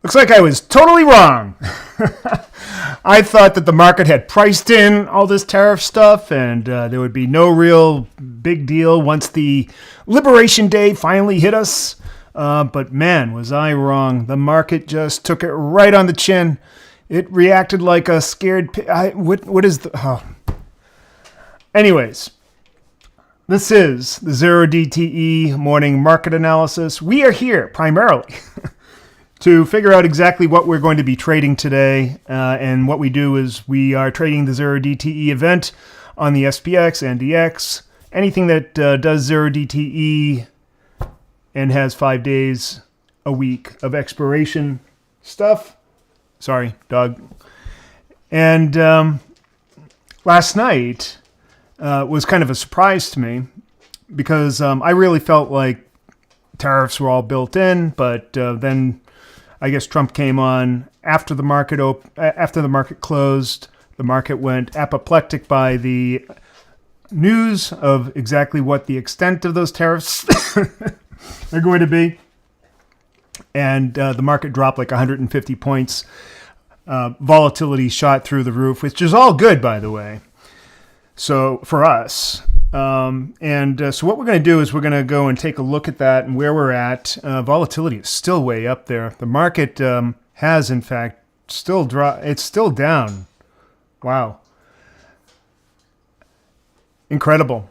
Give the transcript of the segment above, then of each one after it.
Looks like I was totally wrong. I thought that the market had priced in all this tariff stuff and there would be no real big deal once the Liberation Day finally hit us. But man, was I wrong. The market just took it right on the chin. It reacted like a scared pig. What is the... Oh. Anyways, this is the 0DTE morning market analysis. We are here primarily to figure out exactly what we're going to be trading today. And what we do is we are trading the 0DTE event on the SPX and DX. Anything that does 0DTE and has 5 days a week of expiration stuff. Sorry, dog. And last night was kind of a surprise to me because I really felt like tariffs were all built in, but then I guess Trump came on after the market closed. The market went apoplectic by the news of exactly what the extent of those tariffs are going to be. And the market dropped like 150 points. Volatility shot through the roof, which is all good, by the way. So for us. So what we're going to do is we're going to go and take a look at that and where we're at. Volatility is still way up there. The market has, in fact, still dropped. It's still down. Wow. Incredible.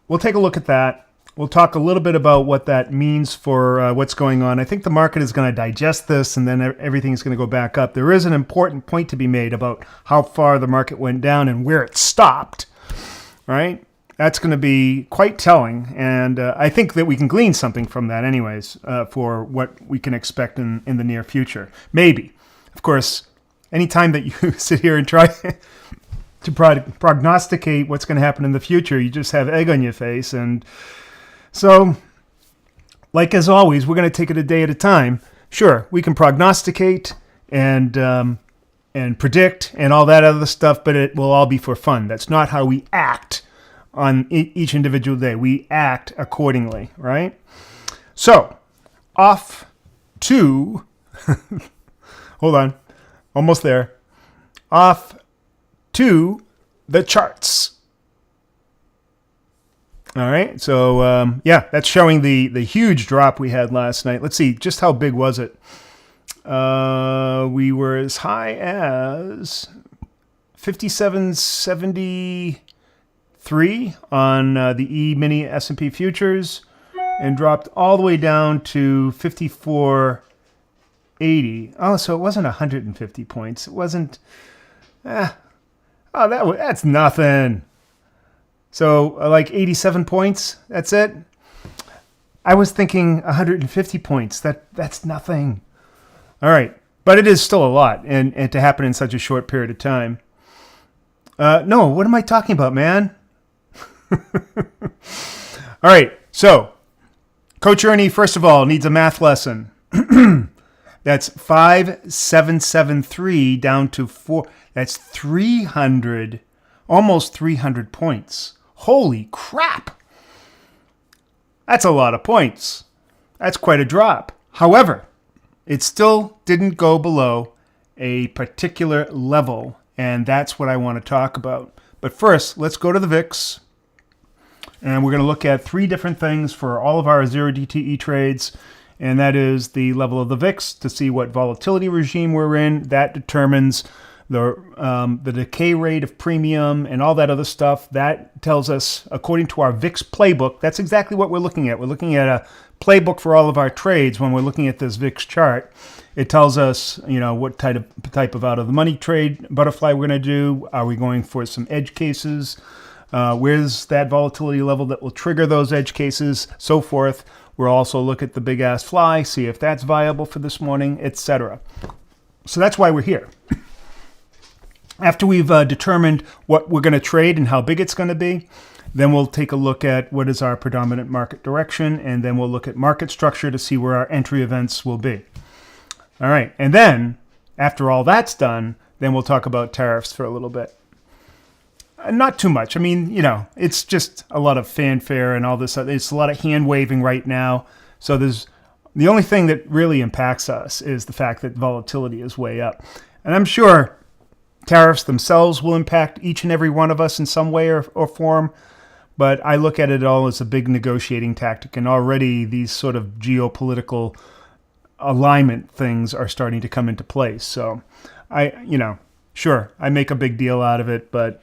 We'll take a look at that. We'll talk a little bit about what that means for what's going on. I think the market is going to digest this and then everything's going to go back up. There is an important point to be made about how far the market went down and where it stopped, right? That's going to be quite telling. And I think that we can glean something from that anyways for what we can expect in the near future. Maybe. Of course, anytime that you sit here and try to prognosticate what's going to happen in the future, you just have egg on your face. And so, like as always, we're going to take it a day at a time. Sure, we can prognosticate and predict and all that other stuff, but it will all be for fun. That's not how we act on each individual day. We act accordingly, right? So, off to... hold on. Almost there. Off to the charts. All right, so yeah, that's showing the huge drop we had last night. Let's see, just how big was it? We were as high as 57.73 on the E-mini S&P futures and dropped all the way down to 54.80. Oh, so it wasn't 150 points. It wasn't... that's nothing. So like 87 points, that's it. I was thinking 150 points. That's nothing. All right, but it is still a lot, and to happen in such a short period of time. No, what am I talking about, man? All right, so Coach Ernie, first of all, needs a math lesson. That's 5773 down to 4. That's 300, almost 300 points. Holy crap! That's a lot of points. That's quite a drop. However, it still didn't go below a particular level, and that's what I want to talk about. But first, let's go to the VIX, and we're going to look at 3 different things for all of our 0DTE trades, and that is the level of the VIX to see what volatility regime we're in. That determines the decay rate of premium and all that other stuff. That tells us, according to our VIX playbook, that's exactly what we're looking at. We're looking at a playbook for all of our trades when we're looking at this VIX chart. It tells us, what type of out of the money trade butterfly we're going to do. Are we going for some edge cases? Where's that volatility level that will trigger those edge cases? So forth. We'll also look at the big ass fly, see if that's viable for this morning, etc. So that's why we're here. After we've determined what we're going to trade and how big it's going to be, then we'll take a look at what is our predominant market direction, and then we'll look at market structure to see where our entry events will be. All right, and then after all that's done, then we'll talk about tariffs for a little bit. Not too much. I mean, it's just a lot of fanfare and all this. It's a lot of hand waving right now. So there's The only thing that really impacts us is the fact that volatility is way up. And I'm sure tariffs themselves will impact each and every one of us in some way or form. But I look at it all as a big negotiating tactic. And already these sort of geopolitical alignment things are starting to come into place. So sure, I make a big deal out of it, but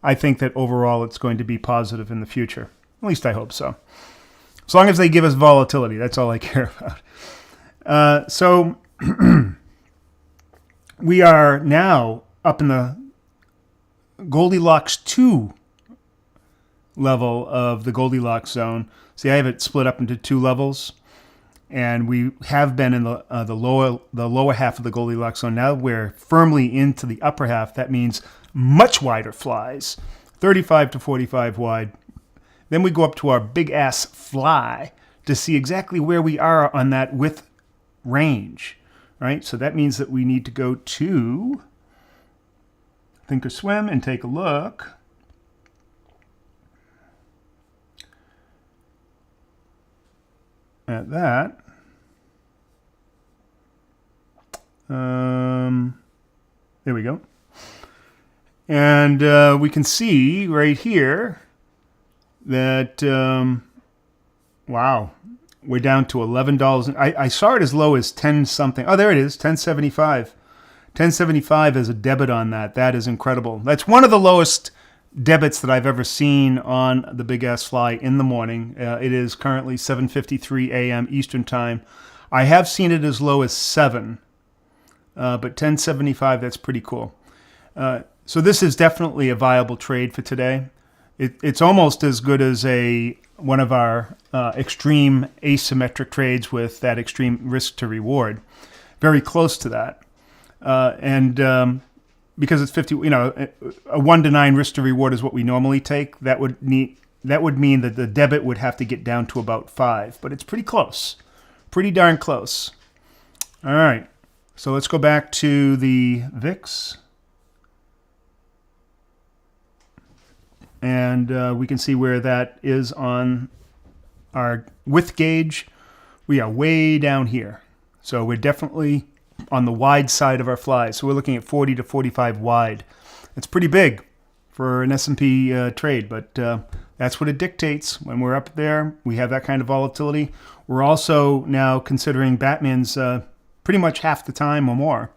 I think that overall it's going to be positive in the future. At least I hope so. As long as they give us volatility, that's all I care about. So we are now up in the Goldilocks 2 level of the Goldilocks zone. See, I have it split up into 2 levels, and we have been in the lower half of the Goldilocks zone. Now we're firmly into the upper half. That means much wider flies, 35 to 45 wide. Then we go up to our big ass fly to see exactly where we are on that width range, right? So that means that we need to go to Thinkorswim and take a look at that. There we go. And we can see right here that, wow, we're down to $11. I saw it as low as 10 something. Oh, there it is, 1075. 1075 is a debit on that. That is incredible. That's one of the lowest debits that I've ever seen on the big ass fly in the morning. It is currently 7:53 a.m. Eastern time. I have seen it as low as 7, but 1075, that's pretty cool. So this is definitely a viable trade for today. It's almost as good as one of our extreme asymmetric trades with that extreme risk to reward. Very close to that. Because it's 50, a 1 to 9 risk to reward is what we normally take. That would mean that the debit would have to get down to about 5, but it's pretty close. Pretty darn close. All right. So let's go back to the VIX. And we can see where that is on our width gauge. We are way down here. So we're definitely on the wide side of our flies. So we're looking at 40 to 45 wide. It's pretty big for an S&P trade, but that's what it dictates. When we're up there, we have that kind of volatility. We're also now considering Batman's pretty much half the time or more.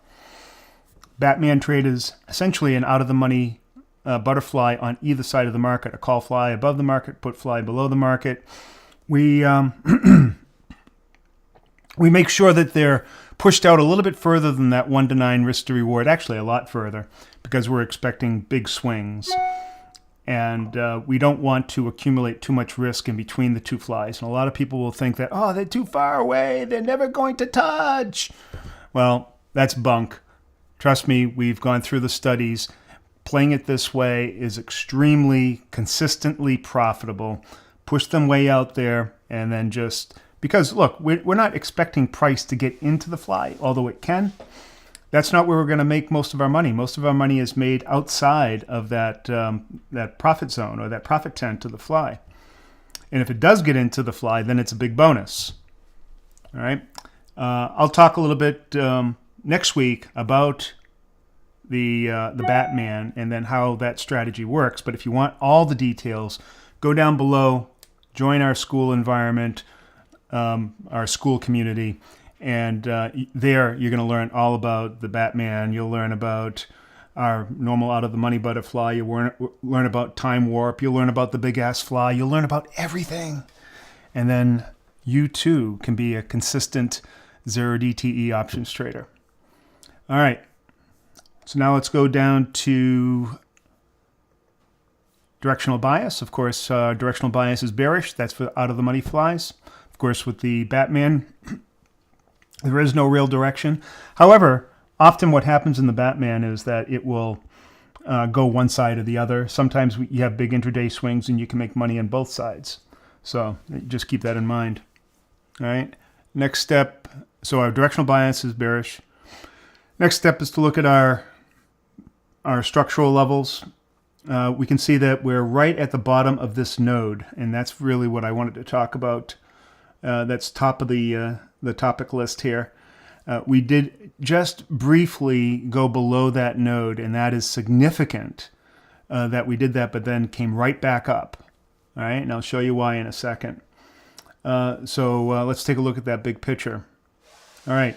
Batman trade is essentially an out-of-the-money butterfly on either side of the market, a call fly above the market, put fly below the market. We we make sure that they're pushed out a little bit further than that 1 to 9 risk to reward, actually a lot further, because we're expecting big swings. And we don't want to accumulate too much risk in between the two flies. And a lot of people will think that, oh, they're too far away, they're never going to touch. Well, that's bunk. Trust me, we've gone through the studies. Playing it this way is extremely consistently profitable. Push them way out there and then just... Because, look, we're not expecting price to get into the fly, although it can. That's not where we're going to make most of our money. Most of our money is made outside of that profit zone or that profit tent to the fly. And if it does get into the fly, then it's a big bonus. All right. I'll talk a little bit next week about the Batman and then how that strategy works. But if you want all the details, go down below, join our school environment, our school community, and there you're going to learn all about the Batman. You'll learn about our normal out-of-the-money butterfly. You'll learn about time warp. You'll learn about the big-ass fly. You'll learn about everything. And then you, too, can be a consistent 0 DTE options trader. All right. So now let's go down to directional bias. Of course, directional bias is bearish. That's for out-of-the-money flies. Of course, with the Batman, there is no real direction. However, often what happens in the Batman is that it will go one side or the other. Sometimes you have big intraday swings and you can make money on both sides. So just keep that in mind. All right. Next step. So our directional bias is bearish. Next step is to look at our structural levels. We can see that we're right at the bottom of this node, and that's really what I wanted to talk about. That's top of the the topic list here. We did just briefly go below that node, and that is significant that we did that, but then came right back up. All right, and I'll show you why in a second. So let's take a look at that big picture. All right,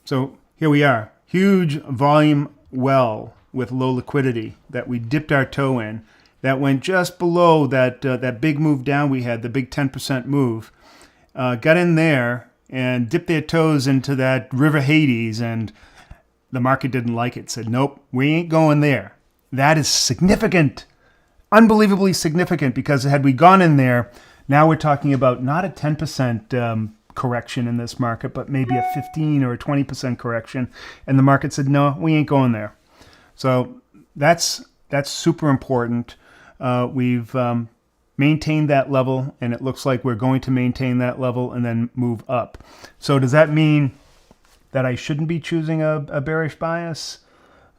so here we are. Huge volume well with low liquidity that we dipped our toe in. That went just below that that big move down we had, the big 10% move. Got in there and dipped their toes into that river Hades, and the market didn't like it. Said, nope, we ain't going there. That is significant, unbelievably significant, because had we gone in there, now we're talking about not a 10% correction in this market, but maybe a 15 or a 20% correction. And the market said, no, we ain't going there. So that's super important. We've maintained that level, and it looks like we're going to maintain that level and then move up. So does that mean that I shouldn't be choosing a bearish bias?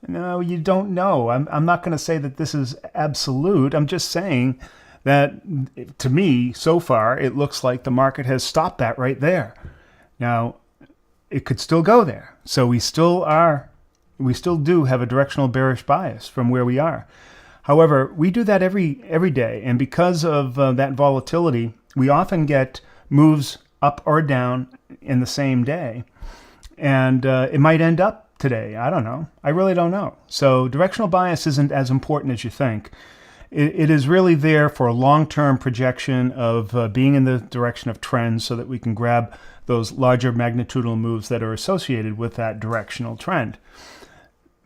No, you don't know. I'm not going to say that this is absolute. I'm just saying that to me, so far, it looks like the market has stopped that right there. Now, it could still go there. So we still do have a directional bearish bias from where we are. However, we do that every day, and because of that volatility, we often get moves up or down in the same day, and it might end up today. I don't know. I really don't know. So directional bias isn't as important as you think. It is really there for a long-term projection of being in the direction of trends so that we can grab those larger magnitudinal moves that are associated with that directional trend.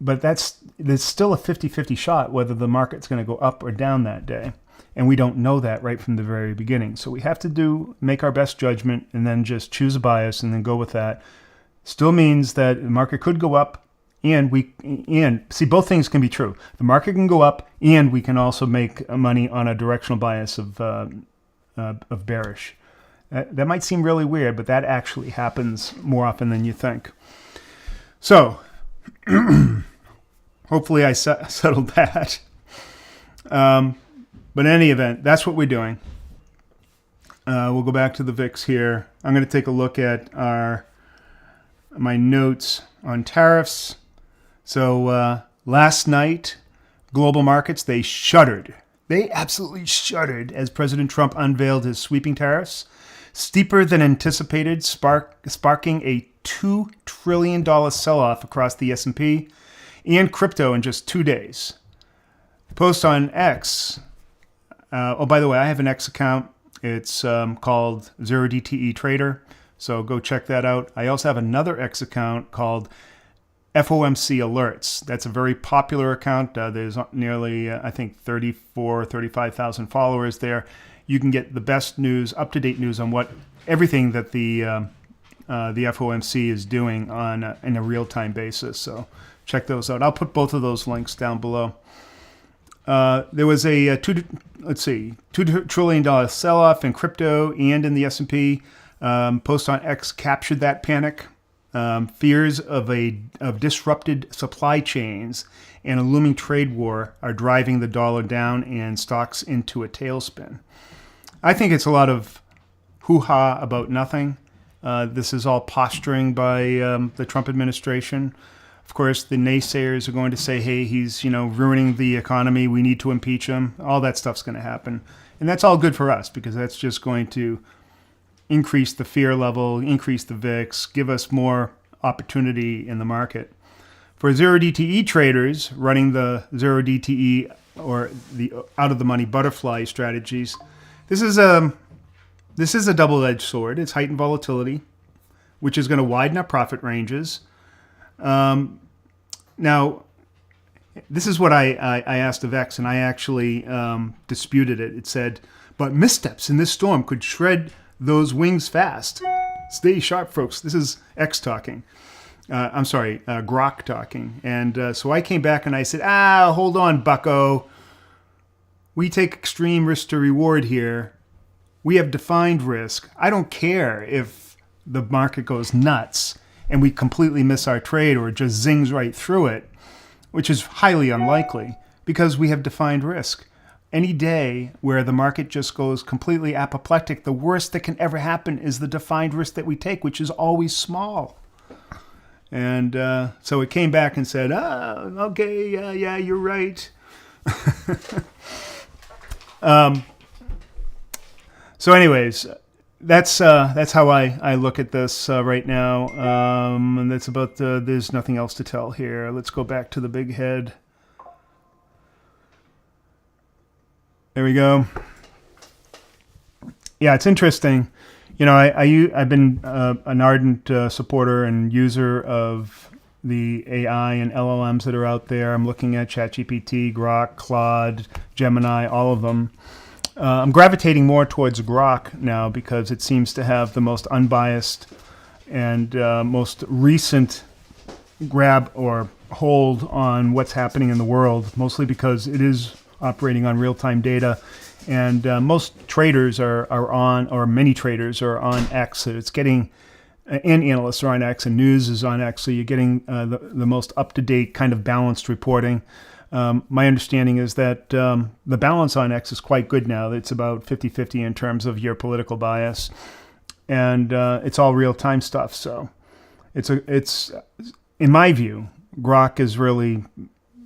But there's still a 50-50 shot whether the market's going to go up or down that day. And we don't know that right from the very beginning. So we have to make our best judgment and then just choose a bias and then go with that. Still means that the market could go up, and see, both things can be true. The market can go up, and we can also make money on a directional bias of bearish. That might seem really weird, but that actually happens more often than you think. So hopefully I settled that. But in any event, that's what we're doing. We'll go back to the VIX here. I'm going to take a look at my notes on tariffs. So last night, global markets, they shuddered. They absolutely shuddered as President Trump unveiled his sweeping tariffs, steeper than anticipated, sparking a $2 trillion sell-off across the S&P and crypto in just 2 days. Post on X. Oh, by the way, I have an X account. It's called 0DTE Trader, so go check that out. I also have another X account called FOMC Alerts. That's a very popular account. There's nearly, I think, 35,000 followers there. You can get the best news, up-to-date news on everything that the FOMC is doing in a real-time basis. So check those out. I'll put both of those links down below. There was a $2 trillion sell-off in crypto and in the S&P. Post on X captured that panic. Fears of disrupted supply chains and a looming trade war are driving the dollar down and stocks into a tailspin. I think it's a lot of hoo-ha about nothing. This is all posturing by the Trump administration. Of course, the naysayers are going to say, hey, he's ruining the economy. We need to impeach him. All that stuff's going to happen. And that's all good for us because that's just going to increase the fear level, increase the VIX, give us more opportunity in the market. For 0DTE traders running the 0DTE or the out-of-the-money butterfly strategies, this is a double-edged sword. It's heightened volatility, which is going to widen our profit ranges. Now, this is what I asked of X, and I actually disputed it. It said, but missteps in this storm could shred those wings fast. Stay sharp, folks. This is X talking. Grok talking. And so I came back and I said, hold on, bucko. We take extreme risk to reward here. We have defined risk. I don't care if the market goes nuts and we completely miss our trade or it just zings right through it, which is highly unlikely because we have defined risk. any day where the market just goes completely apoplectic, the worst that can ever happen is the defined risk that we take, which is always small. And so it came back and said, okay, yeah, you're right. So anyways, that's how I look at this right now. And that's about there's nothing else to tell here. Let's go back to the big head. There we go. Yeah, it's interesting. You know, I've been an ardent supporter and user of the AI and LLMs that are out there. I'm looking at ChatGPT, Grok, Claude, Gemini, all of them. I'm gravitating more towards Grok now because it seems to have the most unbiased and most recent grab or hold on what's happening in the world, mostly because it is operating on real-time data. And most traders are on, or many traders are on X. So it's getting, and analysts are on X, and news is on X. So you're getting the most up-to-date kind of balanced reporting. My understanding is that the balance on X is quite good now. It's about 50-50 in terms of your political bias. And it's all real-time stuff. So it's in my view, Grok is really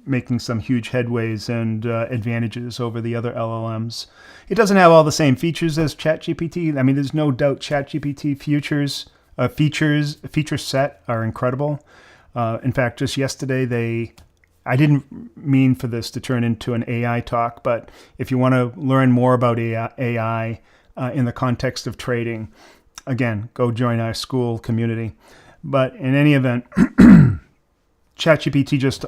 making some huge headways and advantages over the other LLMs. It doesn't have all the same features as ChatGPT. I mean, there's no doubt ChatGPT feature set are incredible. In fact, just yesterday, I didn't mean for this to turn into an AI talk, but if you want to learn more about AI in the context of trading, again, go join our school community. But in any event, ChatGPT just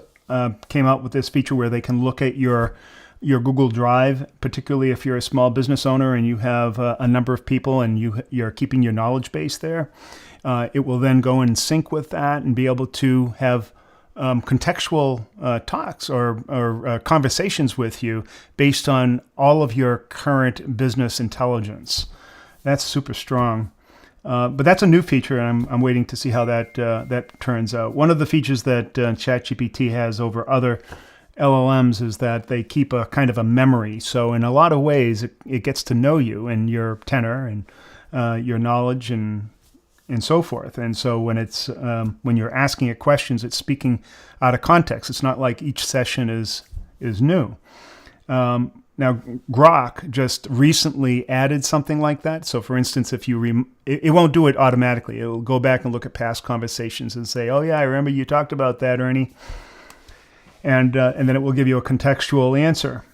came out with this feature where they can look at your Google Drive, particularly if you're a small business owner and you have a number of people and you're keeping your knowledge base there. It will then go and sync with that and be able to have contextual talks or conversations with you based on all of your current business intelligence. That's super strong. But that's a new feature, and I'm waiting to see how that turns out. One of the features that ChatGPT has over other LLMs is that they keep a kind of a memory. So in a lot of ways, it gets to know you and your tenor and your knowledge and so forth. And so when you're asking it questions, it's speaking out of context. It's not like each session is new. Now, Grok just recently added something like that. So, for instance, if you it won't do it automatically. It will go back and look at past conversations and say, "Oh yeah, I remember you talked about that, Ernie," and then it will give you a contextual answer.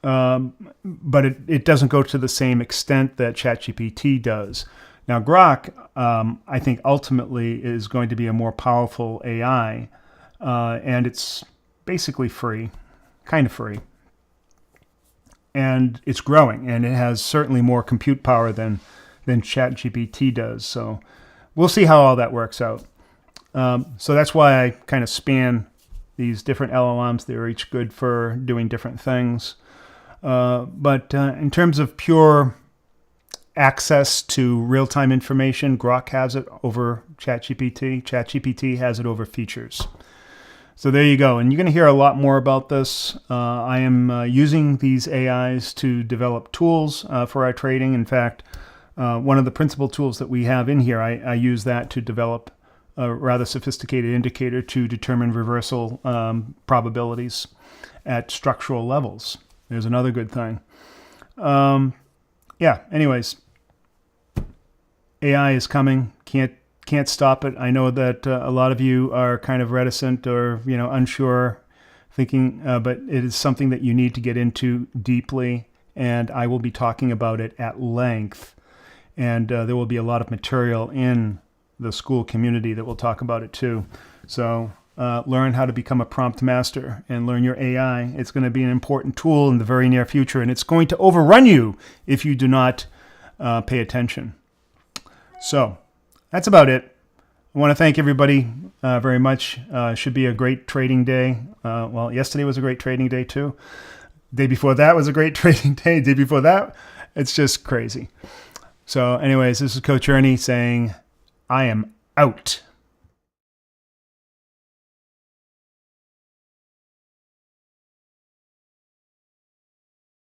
But it doesn't go to the same extent that ChatGPT does. Now, Grok, I think ultimately is going to be a more powerful AI, and it's basically free, kind of free. And it's growing, and it has certainly more compute power than ChatGPT does. So we'll see how all that works out. So that's why I kind of span these different LLMs. They're each good for doing different things. But in terms of pure access to real-time information, Grok has it over ChatGPT. ChatGPT has it over features. So there you go. And you're going to hear a lot more about this. I am using these AIs to develop tools for our trading. In fact, one of the principal tools that we have in here, I use that to develop a rather sophisticated indicator to determine reversal probabilities at structural levels. There's another good thing. Yeah, anyways, AI is coming. Can't stop it. I know that a lot of you are kind of reticent or unsure, thinking, but it is something that you need to get into deeply, and I will be talking about it at length. And there will be a lot of material in the school community that will talk about it too. So learn how to become a prompt master and learn your AI. It's going to be an important tool in the very near future, and it's going to overrun you if you do not pay attention. So that's about it. I want to thank everybody very much. Should be a great trading day. Well, yesterday was a great trading day too. Day before that was a great trading day. Day before that, it's just crazy. So anyways, this is Coach Ernie saying, I am out.